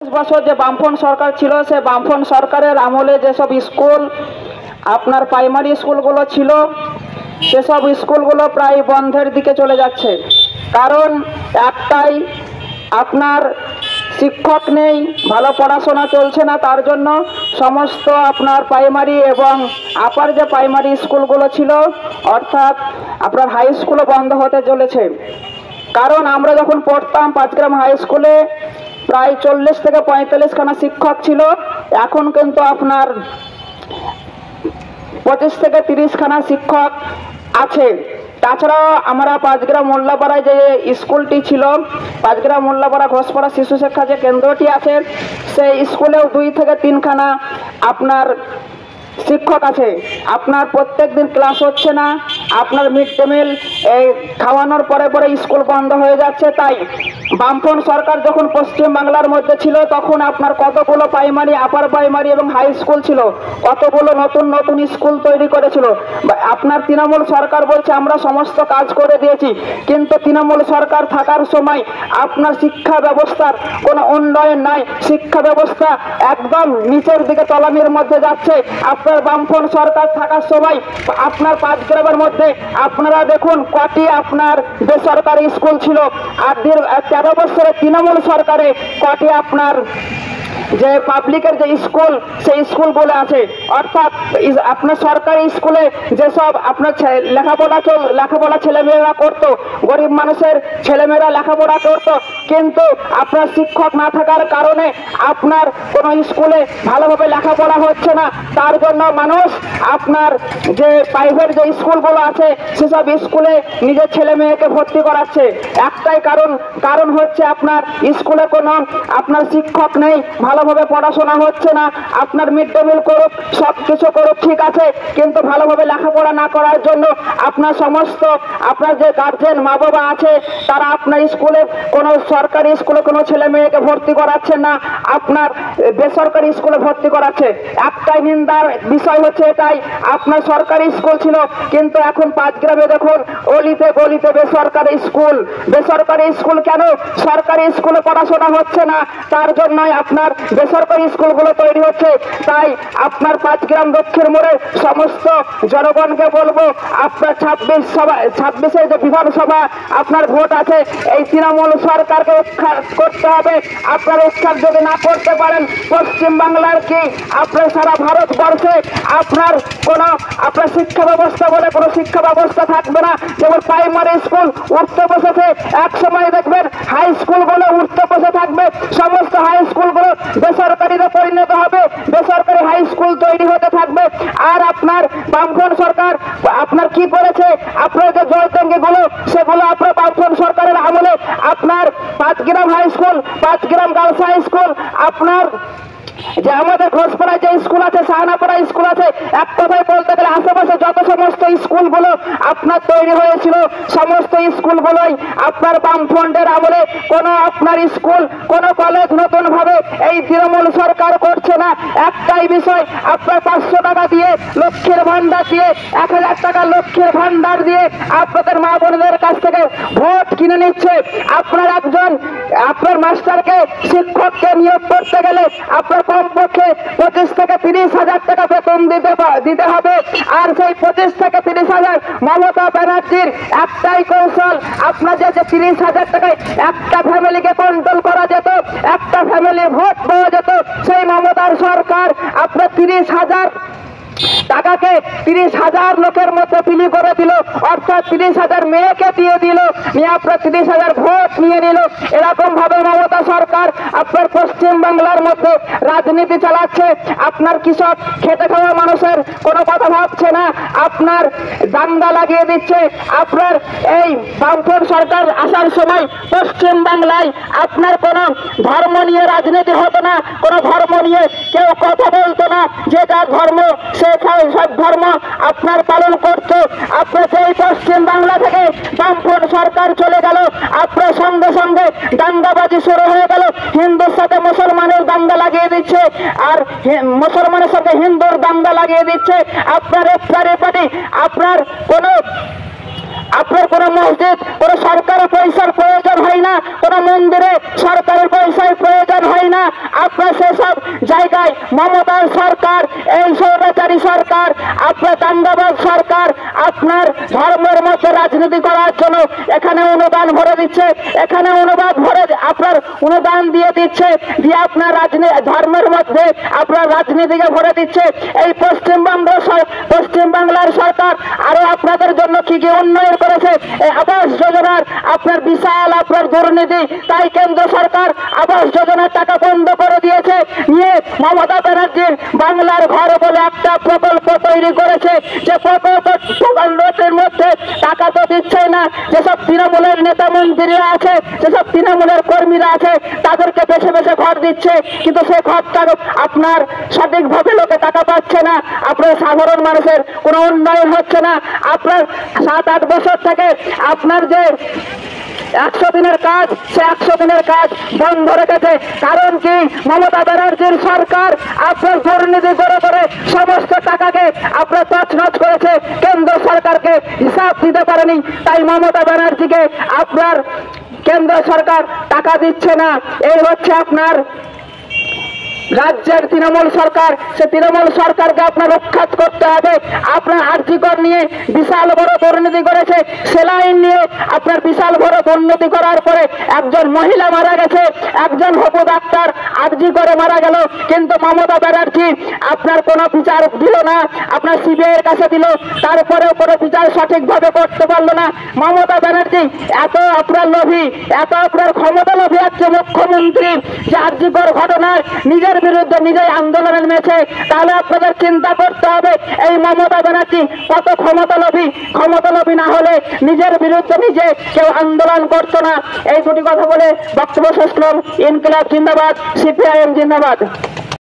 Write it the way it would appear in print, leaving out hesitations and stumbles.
বছর যে বামফ্রন্ট সরকার ছিল, সে বামফ্রন্ট সরকারের আমলে যেসব স্কুল আপনার প্রাইমারি স্কুলগুলো ছিল, সেসব স্কুলগুলো প্রায় বন্ধের দিকে চলে যাচ্ছে। কারণ একটাই, আপনার শিক্ষক নেই, ভালো পড়াশোনা চলছে না। তার জন্য সমস্ত আপনার প্রাইমারি এবং আপার যে প্রাইমারি স্কুলগুলো ছিল, অর্থাৎ আপনার হাই স্কুলও বন্ধ হতে চলেছে। কারণ আমরা যখন পড়তাম পাঁচগ্রাম হাই স্কুলে প্রায় 40 থেকে 45 খানা শিক্ষক ছিল, এখন কিন্তু আপনার 25 থেকে 30 খানা শিক্ষক আছে। তাছাড়াও আমরা পাঁচগ্রাম মোল্লাপাড়ায় যে স্কুলটি ছিল, পাঁচগ্রাম মোল্লাপাড়া ঘোষপাড়া শিশু শিক্ষা যে কেন্দ্রটি আছে, সেই স্কুলেও 2 থেকে 3 খানা আপনার শিক্ষক আছে। আপনার প্রত্যেক দিন ক্লাস হচ্ছে না, আপনার মিড ডে মিল এই খাওয়ানোর পরে পরে স্কুল বন্ধ হয়ে যাচ্ছে। তাই বামফ্রন্ট সরকার যখন পশ্চিম বাংলার মধ্যে ছিল, তখন আপনার কতগুলো প্রাইমারি, আপার প্রাইমারি এবং হাই স্কুল ছিল, কতগুলো নতুন নতুন স্কুল তৈরি করেছিল। আপনার তৃণমূল সরকার বলছে আমরা সমস্ত কাজ করে দিয়েছি, কিন্তু তৃণমূল সরকার থাকার সময় আপনার শিক্ষা ব্যবস্থার কোনো উন্নয়ন নাই। শিক্ষা ব্যবস্থা একদম নিচের দিকে তলানির মধ্যে যাচ্ছে। আপনার বামফ্রন্ট সরকার থাকার সময় আপনার পাঁচগ্রামের মধ্যে আপনারা দেখুন কটি আপনার বেসরকারি স্কুল ছিল, আর 13 বছরের তৃণমূল সরকারে কটি আপনার যে পাবলিকের যে স্কুল, সেই স্কুলগুলো আছে। অর্থাৎ আপনার সরকারি স্কুলে যেসব আপনার লেখাপড়া ছেলেমেয়েরা করতো, গরিব মানুষের ছেলেমেয়েরা লেখাপড়া করতো, কিন্তু আপনার শিক্ষক না থাকার কারণে আপনার কোনো স্কুলে ভালোভাবে লেখাপড়া হচ্ছে না। তার জন্য মানুষ আপনার যে প্রাইভেট যে স্কুলগুলো আছে, সেসব স্কুলে নিজের ছেলে মেয়েকে ভর্তি করাচ্ছে। একটাই কারণ হচ্ছে আপনার স্কুলে কোনো আপনার শিক্ষক নেই, ভালোভাবে পড়াশোনা হচ্ছে না। আপনার মিড ডে মিল করুক, সব কিছু করুক, ঠিক আছে, কিন্তু ভালোভাবে লেখাপড়া না করার জন্য আপনার সমস্ত আপনার যে গার্জেন মা বাবা আছে, তারা আপনার স্কুলে কোনো সরকারি স্কুলে কোনো ছেলে মেয়েকে ভর্তি করাচ্ছে না, আপনার বেসরকারি স্কুলে ভর্তি করাচ্ছে। একটাই নিন্দার বিষয় হচ্ছে এটাই, আপনার সরকারি স্কুল ছিল, কিন্তু এখন পাঁচগ্রামে দেখুন অলিতে গলিতে বেসরকারি স্কুল। কেন সরকারি স্কুলে পড়াশোনা হচ্ছে না? তার জন্যই আপনার বেসরকারি স্কুলগুলো তৈরি হচ্ছে। তাই আপনার পাঁচগ্রাম দক্ষিণ মোড়ের সমস্ত জনগণকে বলবো, আপনার 26 যে বিধানসভা আপনার ভোট আছে, এই তৃণমূল সরকারকে উৎখাত করতে হবে। আপনার উৎখাত যদি না করতে পারেন, পশ্চিম বাংলার কি আপনার সারা ভারতবর্ষে আপনার কোনো আপনার শিক্ষা ব্যবস্থা বলে কোনো শিক্ষা ব্যবস্থা থাকবে না। যেমন প্রাইমারি স্কুল উঠতে বসেছে, এক সময় দেখবেন হাই স্কুলগুলো উঠতে বসে থাকবে, সমস্ত হাই স্কুলগুলো বেসরকারিতে পরিণত হবে, বেসরকারি হাই স্কুল তৈরি হতে থাকবে। আর আপনার বামফ্রন্ট সরকার আপনার কি করেছে, আপনার যে জলট্যাঙ্কিগুলো, সেগুলো আপনার বামফ্রন্ট সরকারের আমলে আপনার Panchgram high school, Panchgram girls high school, আপনার যে আমাদের ঘোষপাড়ায় যে স্কুল আছে, শাহানাপাড়া স্কুল আছে, এক কথায় বলতে গেলে আশেপাশে যত সমস্ত স্কুলগুলো আপনার তৈরি হয়েছিল, সমস্ত স্কুলগুলোই আপনার বামফ্রন্টের আমলে। কোনো আপনার স্কুল, কোনো কলেজ নতুন ভাবে এই তৃণমূল সরকার করছে না। একটাই বিষয়, আপনার 500 টাকা দিয়ে লক্ষ্মীর ভান্ডার দিয়ে, 1000 টাকা লক্ষ্মীর ভান্ডার দিয়ে আপনাদের মা বোনদের কাছ থেকে ভোট কিনে নিচ্ছে। আপনার একজন আপনার মাস্টারকে, শিক্ষককে নিয়োগ করতে গেলে আপনার কমপক্ষে 25 থেকে 30 হাজার টাকা বেতন দিতে হবে। আর সেই 25 থেকে 30 হাজার মমতা ব্যানার্জির একটাই কৌশল, আপনার যে 30 হাজার টাকায় একটা ফ্যামিলিকে কন্ট্রোল করা যেত, একটা ফ্যামিলির ভোট পাওয়া যেত, সেই মমতার সরকার আপনার 30 হাজার টাকাকে 30 হাজার লোকের মধ্যে বিলি করে দিল, অর্থাৎ 30 হাজার মেয়েকে দিয়ে দিল, নিয়ে আপনার 30 হাজার ভোট নিয়ে নিল। এরকম ভাবে মমতা সরকার আপনার পশ্চিম বাংলার মধ্যে রাজনীতি চালাচ্ছে। আপনার কৃষক, খেটে খাওয়া মানুষের কোনো কথা ভাবছে না, আপনার দাঙ্গা লাগিয়ে দিচ্ছে। আপনার এই বামফ্রন্ট সরকার আসার সময় পশ্চিম বাংলায় আপনার কোনো ধর্ম নিয়ে রাজনীতি হতো না, কোনো ধর্ম নিয়ে কেউ কথা বলতো না, যে যার ধর্ম সে সব ধর্ম আপনার পালন করতো। আপনার সেই পশ্চিম বাংলা থেকে বামফ্রন্ট সরকার চলে গেল, আপনার সঙ্গে সঙ্গে দাঙ্গাবাজি শুরু হয়ে গেল। হিন্দুর সাথে মুসলমানের দাঙ্গা লাগিয়ে দিচ্ছে, আর মুসলমানের সাথে হিন্দুর দাঙ্গা লাগিয়ে দিচ্ছে। আপনার আপনার কোনো আপনার কোনো মসজিদ কোনো সরকারি পয়সার প্রয়োজন হয় না, কোনো মন্দিরে সরকারি পয়সার প্রয়োজন হয় না। আপনার সেসব জায়গায় মমতার সরকার, এই স্বৈরাচারী সরকার, আপনার দাঙ্গাবাজ সরকার আপনার ধর্মের মধ্যে রাজনীতি করার জন্য এখানে অনুদান ভরে দিচ্ছে, এখানে অনুদান ভরে আপনার অনুদান দিয়ে দিচ্ছে, দিয়ে আপনার ধর্মের মধ্যে আপনার রাজনীতিকে ভরে দিচ্ছে। এই পশ্চিমবাংলার সরকার আরো আপনাদের জন্য কি কি উন্নয়ন করেছে, এই আবাস যোজনার আপনার বিশাল আপনার দুর্নীতি, তাই কেন্দ্র সরকার আবাস যোজনার টাকা বন্ধ করে দিয়েছে। নিয়ে মমতা ব্যানার্জির বাংলার ঘর বলে একটা প্রকল্প তৈরি করেছে, যে প্রকল্পের মধ্যে টাকা তো দিচ্ছে না। যেসব তৃণমূলের নেতা মন্ত্রীরা আছে, যেসব তৃণমূলের কর্মীরা আছে, তাদেরকে বেছে বেছে ঘর দিচ্ছে, কিন্তু সেই ঘরটা আপনার সঠিকভাবে লোকে টাকা পাচ্ছে না। আপনার সাধারণ মানুষের কোনো উন্নয়ন হচ্ছে না। আপনার 7-8 বছর থেকে আপনার যে 100 দিনের কাজ, সে 100 দিনের কাজ বন্ধ রেখেছে। কারণ কি? মমতা ব্যানার্জির সরকার আপনার দুর্নীতি করে করে সমস্ত টাকাকে আপনার তছনছ করেছে, কেন্দ্র সরকারকে হিসাব দিতে পারেনি। তাই মমতা ব্যানার্জিকে আপনার কেন্দ্র সরকার টাকা দিচ্ছে না। এই হচ্ছে আপনার রাজ্যের তৃণমূল সরকার। সে তৃণমূল সরকারকে আপনার রক্ষাৎ করতে হবে। আপনার আরজিকর নিয়ে বিশাল বড় দুর্নীতি করেছে, সেলাইন নিয়ে আপনার বিশাল বড় দুর্নীতি করার পরে একজন মহিলা মারা গেছে, একজন হবু ডাক্তার আরজিকরে মারা গেল, কিন্তু মমতা ব্যানার্জি আপনার কোনো বিচার দিল না। আপনার সিবিআইয়ের কাছে দিল, তারপরেও কোনো বিচার সঠিকভাবে করতে পারলো না। মমতা ব্যানার্জি এত আপনার লোভী, এত আপনার ক্ষমতা লোভী আছে মুখ্যমন্ত্রী, যে আরজিকর ঘটনায় নিজের বিরুদ্ধে নিজেই আন্দোলনের মেছে। তাহলে আপনাদের চিন্তা করতে হবে এই মমতা ব্যানার্জি কত ক্ষমতালোভী না হলে নিজের বিরুদ্ধে নিজে কেউ আন্দোলন করতো না। এই দুটি কথা বলে বক্তব্য শেষ করলাম। ইনকিলাব জিন্দাবাদ, সিপিআইএম জিন্দাবাদ।